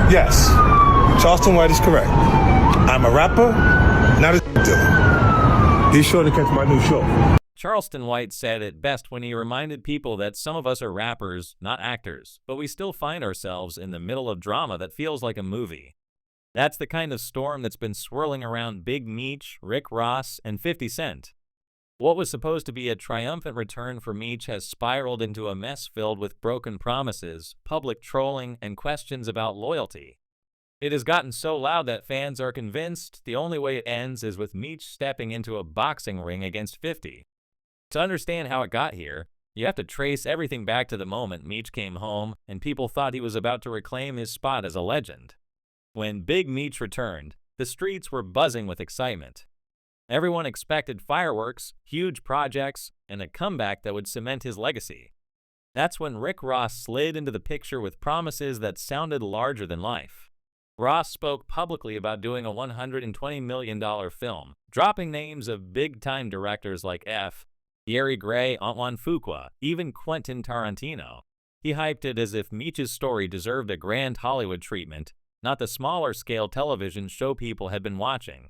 Yes, Charleston White is correct. I'm a rapper, not a dealer. Be sure to catch my new show. Charleston White said it best when he reminded people that some of us are rappers, not actors, but we still find ourselves in the middle of drama that feels like a movie. That's the kind of storm that's been swirling around Big Meech, Rick Ross, and 50 Cent. What was supposed to be a triumphant return for Meech has spiraled into a mess filled with broken promises, public trolling, and questions about loyalty. It has gotten so loud that fans are convinced the only way it ends is with Meech stepping into a boxing ring against 50. To understand how it got here, you have to trace everything back to the moment Meech came home and people thought he was about to reclaim his spot as a legend. When Big Meech returned, the streets were buzzing with excitement. Everyone expected fireworks, huge projects, and a comeback that would cement his legacy. That's when Rick Ross slid into the picture with promises that sounded larger than life. Ross spoke publicly about doing a $120 million film, dropping names of big-time directors like Thierry Gray, Antoine Fuqua, even Quentin Tarantino. He hyped it as if Meech's story deserved a grand Hollywood treatment, not the smaller-scale television show people had been watching.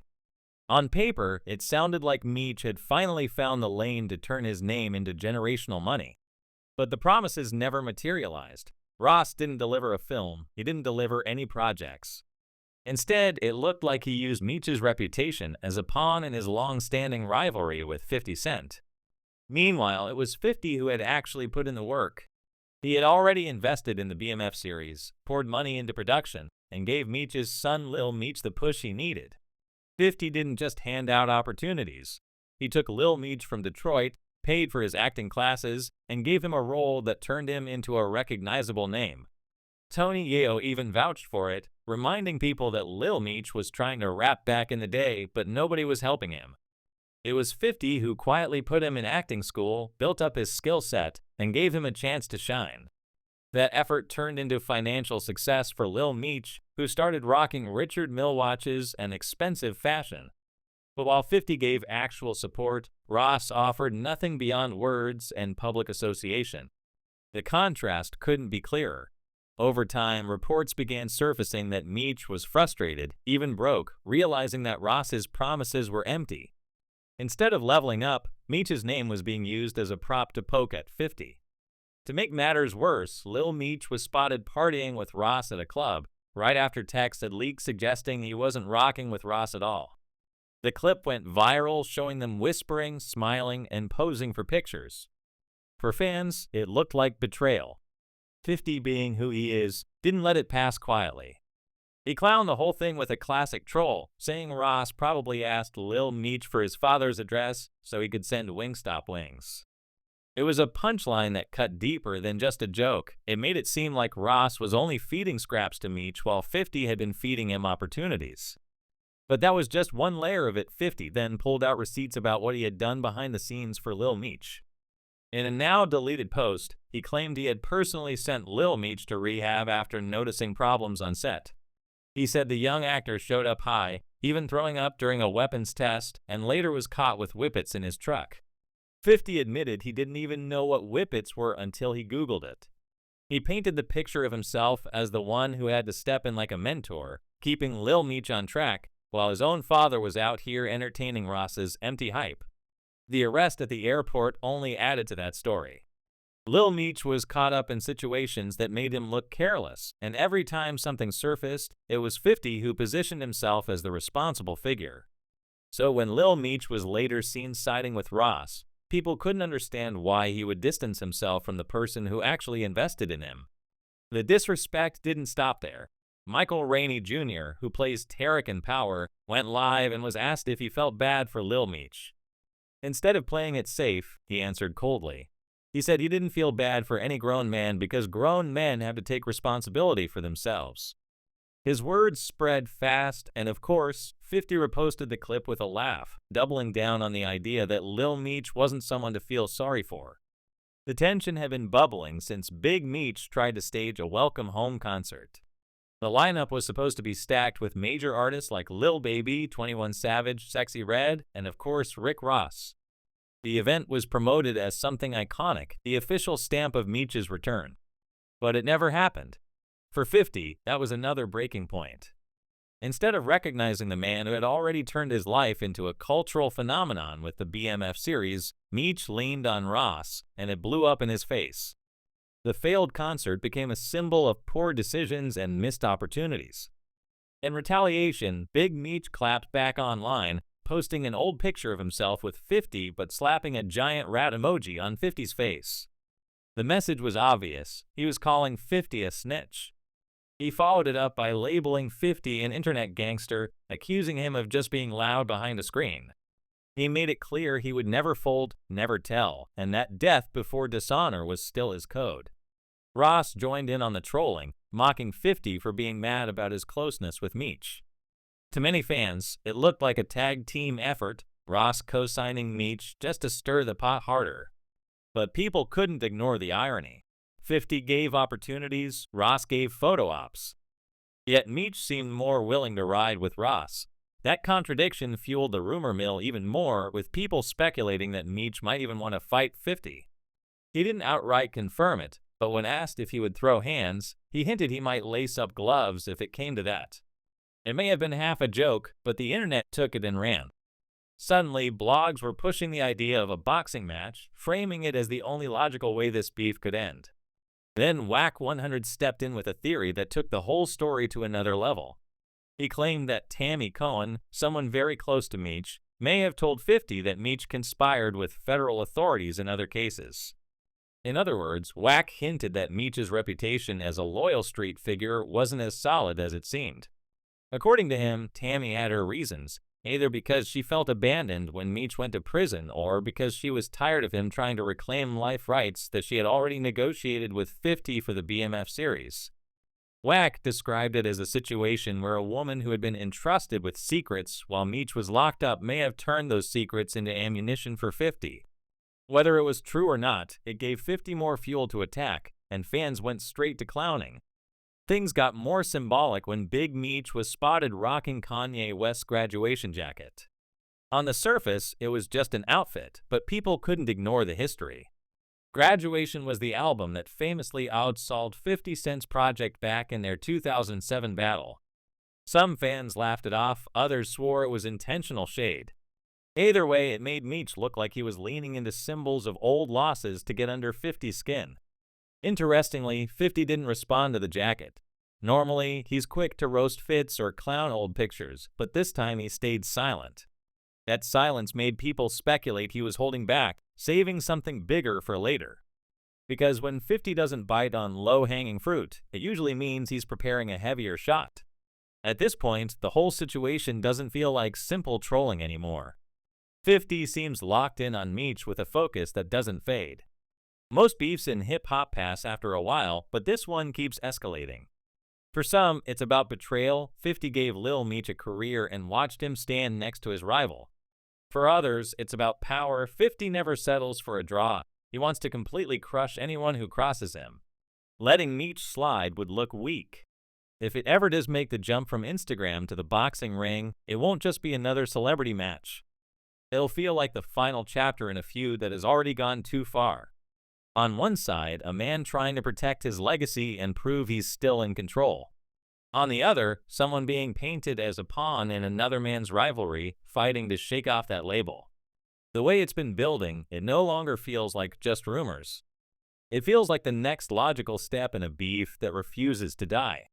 On paper, it sounded like Meech had finally found the lane to turn his name into generational money. But the promises never materialized. Ross didn't deliver a film, he didn't deliver any projects. Instead, it looked like he used Meech's reputation as a pawn in his long-standing rivalry with 50 Cent. Meanwhile, it was 50 who had actually put in the work. He had already invested in the BMF series, poured money into production, and gave Meech's son Lil Meech the push he needed. 50 didn't just hand out opportunities. He took Lil Meech from Detroit, paid for his acting classes, and gave him a role that turned him into a recognizable name. Tony Yeo even vouched for it, reminding people that Lil Meech was trying to rap back in the day, but nobody was helping him. It was 50 who quietly put him in acting school, built up his skill set, and gave him a chance to shine. That effort turned into financial success for Lil Meech, who started rocking Richard Mille watches and expensive fashion. But while 50 gave actual support, Ross offered nothing beyond words and public association. The contrast couldn't be clearer. Over time, reports began surfacing that Meech was frustrated, even broke, realizing that Ross's promises were empty. Instead of leveling up, Meech's name was being used as a prop to poke at 50. To make matters worse, Lil Meech was spotted partying with Ross at a club, right after texts had leaked suggesting he wasn't rocking with Ross at all. The clip went viral, showing them whispering, smiling, and posing for pictures. For fans, it looked like betrayal. 50, being who he is, didn't let it pass quietly. He clowned the whole thing with a classic troll, saying Ross probably asked Lil Meech for his father's address so he could send Wingstop wings. It was a punchline that cut deeper than just a joke. It made it seem like Ross was only feeding scraps to Meech while 50 had been feeding him opportunities. But that was just one layer of it. 50 then pulled out receipts about what he had done behind the scenes for Lil Meech. In a now-deleted post, he claimed he had personally sent Lil Meech to rehab after noticing problems on set. He said the young actor showed up high, even throwing up during a weapons test, and later was caught with whippets in his truck. 50 admitted he didn't even know what whippets were until he Googled it. He painted the picture of himself as the one who had to step in like a mentor, keeping Lil Meech on track, while his own father was out here entertaining Ross's empty hype. The arrest at the airport only added to that story. Lil Meech was caught up in situations that made him look careless, and every time something surfaced, it was 50 who positioned himself as the responsible figure. So when Lil Meech was later seen siding with Ross, people couldn't understand why he would distance himself from the person who actually invested in him. The disrespect didn't stop there. Michael Rainey Jr., who plays Tarek in Power, went live and was asked if he felt bad for Lil Meech. Instead of playing it safe, he answered coldly. He said he didn't feel bad for any grown man because grown men have to take responsibility for themselves. His words spread fast, and of course, 50 reposted the clip with a laugh, doubling down on the idea that Lil Meech wasn't someone to feel sorry for. The tension had been bubbling since Big Meech tried to stage a welcome home concert. The lineup was supposed to be stacked with major artists like Lil Baby, 21 Savage, Sexy Red, and of course Rick Ross. The event was promoted as something iconic, the official stamp of Meech's return. But it never happened. For 50, that was another breaking point. Instead of recognizing the man who had already turned his life into a cultural phenomenon with the BMF series, Meech leaned on Ross, and it blew up in his face. The failed concert became a symbol of poor decisions and missed opportunities. In retaliation, Big Meech clapped back online, posting an old picture of himself with 50 but slapping a giant rat emoji on 50's face. The message was obvious. He was calling 50 a snitch. He followed it up by labeling 50 an internet gangster, accusing him of just being loud behind a screen. He made it clear he would never fold, never tell, and that death before dishonor was still his code. Ross joined in on the trolling, mocking 50 for being mad about his closeness with Meech. To many fans, it looked like a tag team effort, Ross co-signing Meech just to stir the pot harder. But people couldn't ignore the irony. 50 gave opportunities, Ross gave photo ops. Yet Meech seemed more willing to ride with Ross. That contradiction fueled the rumor mill even more, with people speculating that Meech might even want to fight 50. He didn't outright confirm it, but when asked if he would throw hands, he hinted he might lace up gloves if it came to that. It may have been half a joke, but the internet took it and ran. Suddenly, blogs were pushing the idea of a boxing match, framing it as the only logical way this beef could end. Then Whack 100 stepped in with a theory that took the whole story to another level. He claimed that Tammy Cohen, someone very close to Meech, may have told 50 that Meech conspired with federal authorities in other cases. In other words, Whack hinted that Meech's reputation as a loyal street figure wasn't as solid as it seemed. According to him, Tammy had her reasons, either because she felt abandoned when Meech went to prison or because she was tired of him trying to reclaim life rights that she had already negotiated with 50 for the BMF series. Whack described it as a situation where a woman who had been entrusted with secrets while Meech was locked up may have turned those secrets into ammunition for 50. Whether it was true or not, it gave 50 more fuel to attack, and fans went straight to clowning. Things got more symbolic when Big Meech was spotted rocking Kanye West's graduation jacket. On the surface, it was just an outfit, but people couldn't ignore the history. Graduation was the album that famously outsold 50 Cent's project back in their 2007 battle. Some fans laughed it off, others swore it was intentional shade. Either way, it made Meech look like he was leaning into symbols of old losses to get under 50's skin. Interestingly, 50 didn't respond to the jacket. Normally, he's quick to roast fits or clown old pictures, but this time he stayed silent. That silence made people speculate he was holding back, saving something bigger for later. Because when 50 doesn't bite on low-hanging fruit, it usually means he's preparing a heavier shot. At this point, the whole situation doesn't feel like simple trolling anymore. 50 seems locked in on Meech with a focus that doesn't fade. Most beefs in hip-hop pass after a while, but this one keeps escalating. For some, it's about betrayal. 50 gave Lil Meech a career and watched him stand next to his rival. For others, it's about power. 50 never settles for a draw. He wants to completely crush anyone who crosses him. Letting Meech slide would look weak. If it ever does make the jump from Instagram to the boxing ring, it won't just be another celebrity match. It'll feel like the final chapter in a feud that has already gone too far. On one side, a man trying to protect his legacy and prove he's still in control. On the other, someone being painted as a pawn in another man's rivalry, fighting to shake off that label. The way it's been building, it no longer feels like just rumors. It feels like the next logical step in a beef that refuses to die.